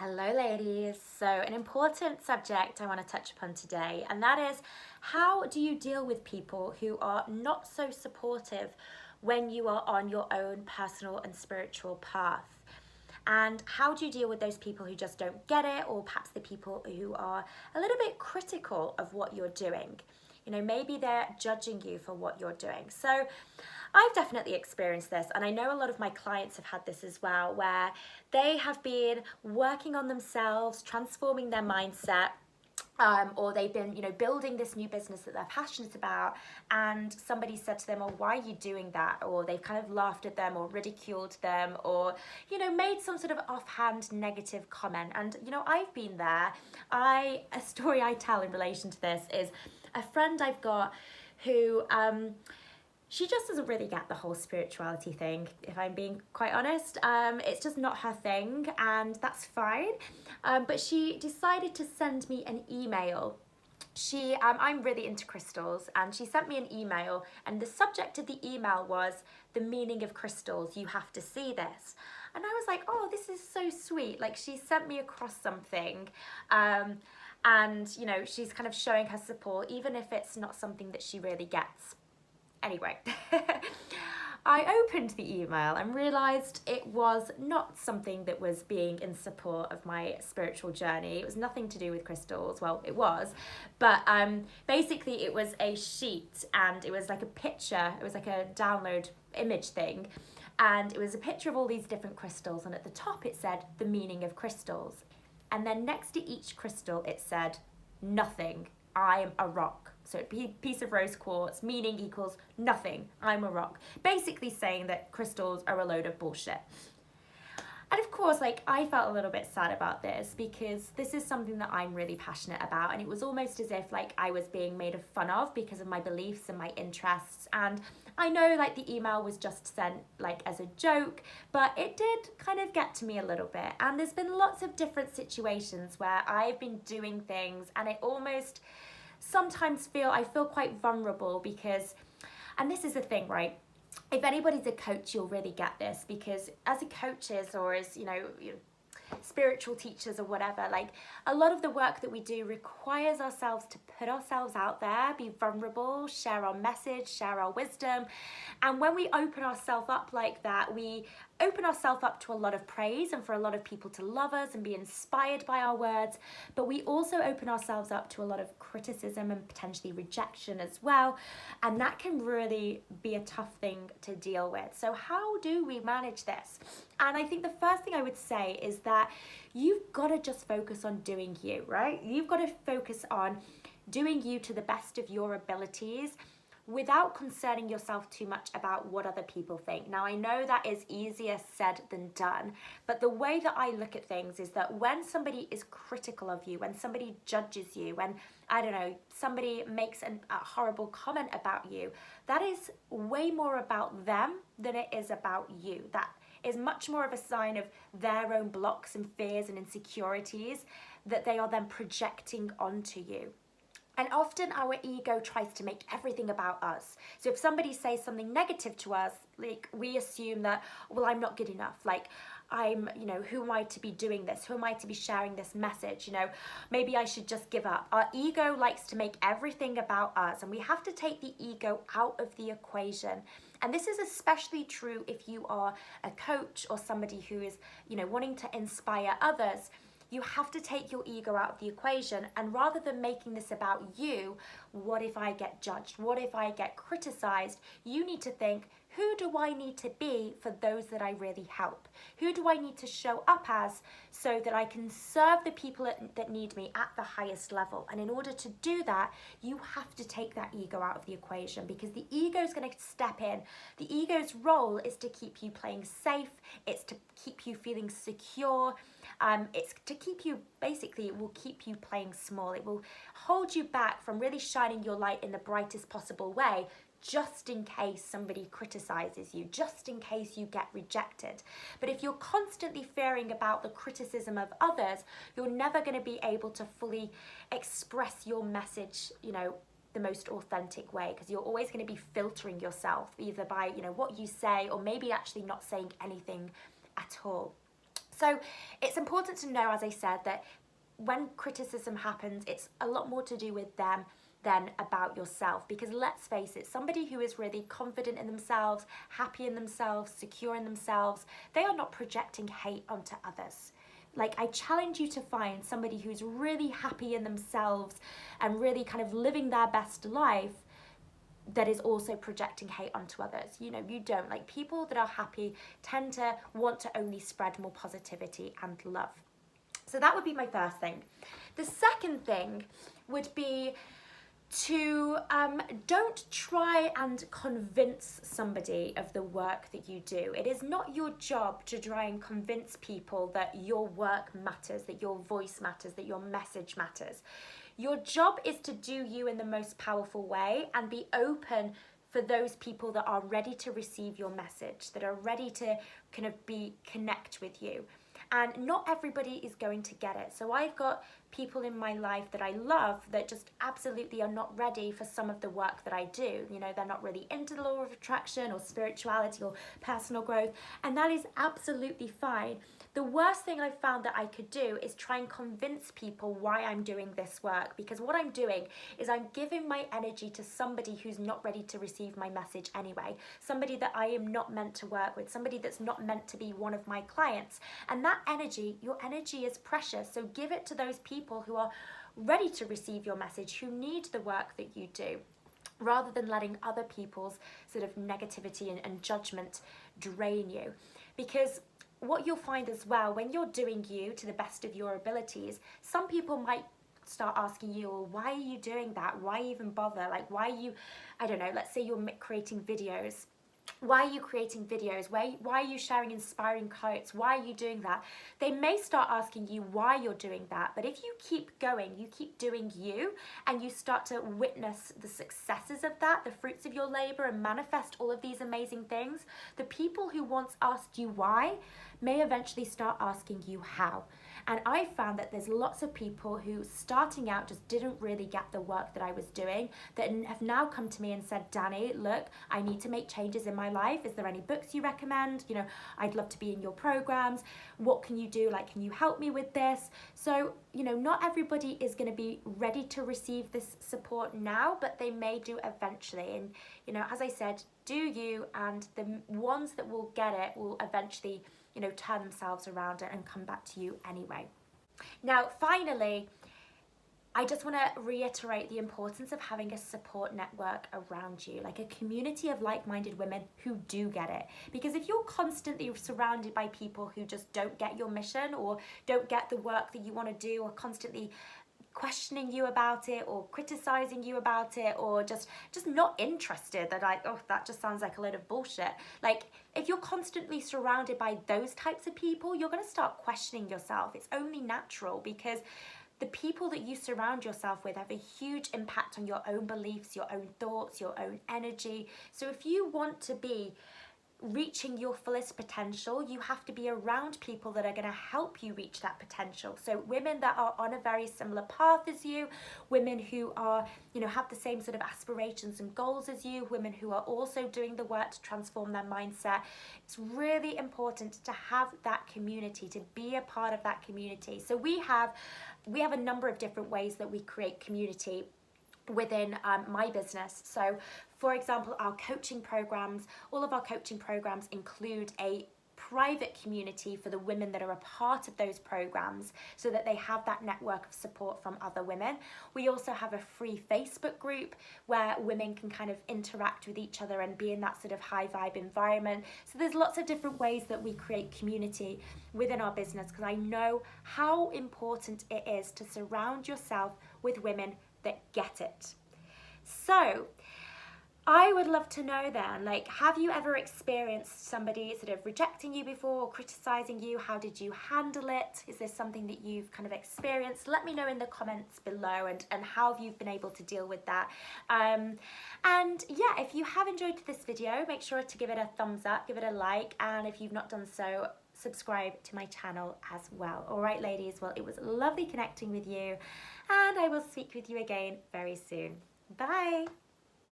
Hello, ladies. So, an important subject I want to touch upon today, and that is how do you deal with people who are not so supportive when you are on your own personal and spiritual path? And how do you deal with those people who just don't get it, or perhaps the people who are a little bit critical of what you're doing? Maybe they're judging you for what you're doing. So, I've definitely experienced this, and I know a lot of my clients have had this as well, where they have been working on themselves, transforming their mindset. Or they've been, building this new business that they're passionate about, and somebody said to them, "Oh, why are you doing that?" Or they've kind of laughed at them or ridiculed them, or made some sort of offhand negative comment. And I've been there. A story I tell in relation to this is a friend I've got who she just doesn't really get the whole spirituality thing, if I'm being quite honest. It's just not her thing, and that's fine. But she decided to send me an email. I'm really into crystals, and she sent me an email, and the subject of the email was the meaning of crystals. You have to see this. And I was like, oh, this is so sweet. Like, she sent me across something. And she's kind of showing her support, even if it's not something that she really gets. Anyway, I opened the email and realised it was not something that was being in support of my spiritual journey. It was nothing to do with crystals. Well, it was, but basically it was a sheet, and it was like a picture. It was like a download image thing, and it was a picture of all these different crystals, and at the top it said the meaning of crystals. And then next to each crystal it said, nothing, I'm a rock. So a piece of rose quartz, meaning equals nothing, I'm a rock. Basically saying that crystals are a load of bullshit. And of course, I felt a little bit sad about this, because this is something that I'm really passionate about, and it was almost as if I was being made fun of because of my beliefs and my interests. And I know the email was just sent as a joke, but it did kind of get to me a little bit. And there's been lots of different situations where I've been doing things, and I almost sometimes I feel quite vulnerable, because, and this is the thing, right? If anybody's a coach, you'll really get this, because as a coaches, or as spiritual teachers or whatever, a lot of the work that we do requires ourselves to put ourselves out there, be vulnerable, share our message, share our wisdom. And when we open ourselves up like that, we open ourselves up to a lot of praise and for a lot of people to love us and be inspired by our words. But we also open ourselves up to a lot of criticism and potentially rejection as well. And that can really be a tough thing to deal with. So how do we manage this? And I think the first thing I would say is that you've got to just focus on doing you, right? You've got to focus on doing you to the best of your abilities, without concerning yourself too much about what other people think. Now, I know that is easier said than done, but the way that I look at things is that when somebody is critical of you, when somebody judges you, when, I don't know, somebody makes a horrible comment about you, that is way more about them than it is about you. That is much more of a sign of their own blocks and fears and insecurities that they are then projecting onto you. And often our ego tries to make everything about us. So if somebody says something negative to us, we assume that, well, I'm not good enough. I'm, who am I to be doing this? Who am I to be sharing this message? Maybe I should just give up. Our ego likes to make everything about us, and we have to take the ego out of the equation. And this is especially true if you are a coach or somebody who is, wanting to inspire others. You have to take your ego out of the equation, and rather than making this about you, what if I get judged? What if I get criticized? You need to think, who do I need to be for those that I really help? Who do I need to show up as so that I can serve the people that need me at the highest level? And in order to do that, you have to take that ego out of the equation, because the ego is going to step in. The ego's role is to keep you playing safe. It's to keep you feeling secure. It's to keep you, basically, it will keep you playing small. It will hold you back from really shining your light in the brightest possible way, just in case somebody criticizes you, just in case you get rejected. But if you're constantly fearing about the criticism of others, you're never going to be able to fully express your message, the most authentic way, because you're always going to be filtering yourself, either by, what you say, or maybe actually not saying anything at all. So it's important to know, as I said, that when criticism happens, it's a lot more to do with them than about yourself. Because let's face it, somebody who is really confident in themselves, happy in themselves, secure in themselves, they are not projecting hate onto others. Like, I challenge you to find somebody who's really happy in themselves and really kind of living their best life that is also projecting hate onto others. You know, you don't. Like, people that are happy tend to want to only spread more positivity and love. So that would be my first thing. The second thing would be to don't try and convince somebody of the work that you do. It is not your job to try and convince people that your work matters, that your voice matters, that your message matters. Your job is to do you in the most powerful way and be open for those people that are ready to receive your message, that are ready to kind of connect with you. And not everybody is going to get it. So I've got people in my life that I love that just absolutely are not ready for some of the work that I do. You know, they're not really into the law of attraction or spirituality or personal growth, and that is absolutely fine. The worst thing I've found that I could do is try and convince people why I'm doing this work, because what I'm doing is I'm giving my energy to somebody who's not ready to receive my message anyway, somebody that I am not meant to work with, somebody that's not meant to be one of my clients. And that energy, your energy is precious, so give it to those people who are ready to receive your message, who need the work that you do, rather than letting other people's sort of negativity and judgment drain you. Because what you'll find as well, when you're doing you to the best of your abilities, some people might start asking you, well, why are you doing that? Why even bother? Like, why are you, I don't know, let's say you're creating videos. Why are you creating videos? Why are you sharing inspiring quotes? Why are you doing that? They may start asking you why you're doing that, but if you keep going, you keep doing you, and you start to witness the successes of that, the fruits of your labor, and manifest all of these amazing things, the people who once asked you why may eventually start asking you how. And I found that there's lots of people who starting out just didn't really get the work that I was doing, that have now come to me and said, Danny, look, I need to make changes in my life. Is there any books you recommend? You know, I'd love to be in your programs. What can you do? Like, can you help me with this? So, you know, not everybody is going to be ready to receive this support now, but they may do eventually. And, you know, as I said, do you, and the ones that will get it will eventually, you know, turn themselves around and come back to you anyway. Now, finally, I just want to reiterate the importance of having a support network around you, like a community of like-minded women who do get it. Because if you're constantly surrounded by people who just don't get your mission or don't get the work that you want to do, or constantly questioning you about it or criticizing you about it, or just not interested, they're like, oh, that just sounds like a load of bullshit. Like, if you're constantly surrounded by those types of people, you're going to start questioning yourself. It's only natural, because the people that you surround yourself with have a huge impact on your own beliefs, your own thoughts, your own energy. So if you want to be reaching your fullest potential, you have to be around people that are going to help you reach that potential. So women that are on a very similar path as you, women who are, you know, have the same sort of aspirations and goals as you, women who are also doing the work to transform their mindset. It's really important to have that community, to be a part of that community. So we have a number of different ways that we create community within my business. So for example, our coaching programs, all of our coaching programs include a private community for the women that are a part of those programs, so that they have that network of support from other women. We also have a free Facebook group where women can kind of interact with each other and be in that sort of high vibe environment. So there's lots of different ways that we create community within our business, because I know how important it is to surround yourself with women that get it. So I would love to know then, like, have you ever experienced somebody sort of rejecting you before or criticizing you? How did you handle it? Is this something that you've kind of experienced? Let me know in the comments below, and how have you been able to deal with that. And yeah, if you have enjoyed this video, make sure to give it a thumbs up, give it a like, and if you've not done so, subscribe to my channel as well. All right, ladies, well, it was lovely connecting with you, and I will speak with you again very soon. Bye.